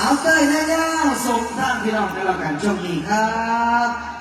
าวเต้ยย่าส่งทางพี่น้องกันแล้วกันโชคดีครับ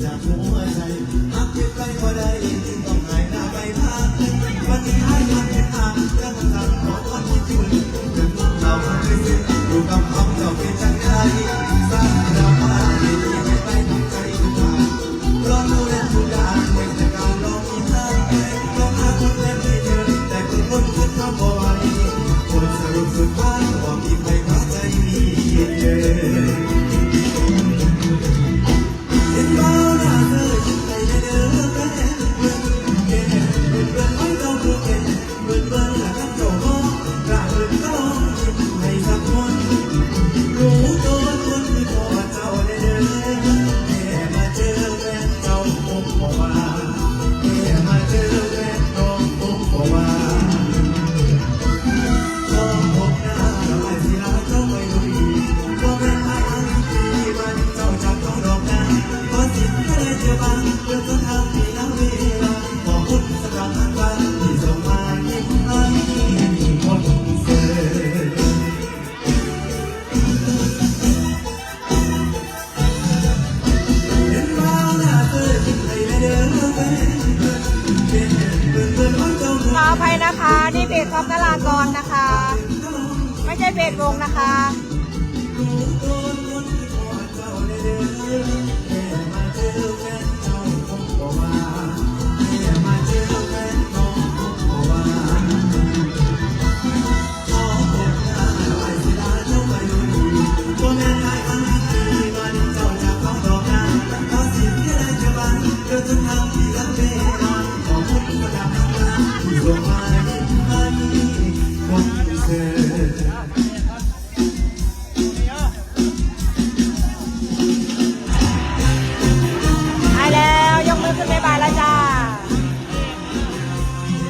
จากหัวใจหากเก็บไปก็ได้ต้องหายหน้าไปพักวันนี้ให้มันเป็นทางแล้วมันทางของคนที่ถึงจนเราเคยสิ้นอยู่กับคำเจ้าเป็นจังไงสร้างดราม่าที่ไม่ไปทำใจทุกทางลองดูแลทุกอย่างไม่ใช่การลองมีทางลองหาคนเล่นไม่เจอแต่คนคนคิดทำบ่อยคนสรุปสุดท้ายก็มีใครเข้าใจมีเจอเห็นเบาหน้าเธอยิ้มให้เด้อแฟนเบิ่งเบิ่งเบิ่งเบิ่งให้เจ้าดูเก่งเบิ่งเบิ่งและกันเจ้ามองกล้าเบิ่งก็ลองยิ้มให้สักคนรู้ตัวคนคือพ่อเจ้าเด้อแค่มาเจอแฟนเจ้าคงบ่ว่าแค่มาเจอแฟนน้องคงบ่ว่าลองพบหน้าแล้วไอ้สิลาเจ้าไม่รู้ดีบ่แม่นไอ้อันที่มันเจ้าจับต้องดอกนาขอสิแค่ได้เจอบ้างเพื่อจะทำให้น้ำเวลาขอบคุณสำหรับทางบ้านที่ส่งมายิ้มให้คนเสิร์ฟเห็นบ้าหน้าเธอยิ้มให้เด้อแฟนเบิ่งเบิ่งเบิ่งเบิ่งให้เจ้าดู ขออภัยนะคะนี่เพจท็อปนรากรนะคะ ไม่ใช่เพจวงนะคะ รู้ตัวคนที่พ่อเจ้าเด้อแค่มาเจอแฟนเจ้าคงบ่ว่าแค่มาเจอแฟนน้องคงบ่ว่าขอพบหน้าแล้วไอ้สิลาเจ้าไปดูดีบ่แม่นไอ้อันที่มันเจ้าจากเขาดอกนาขอสิแค่ได้เจอบ้างเธอจะทำ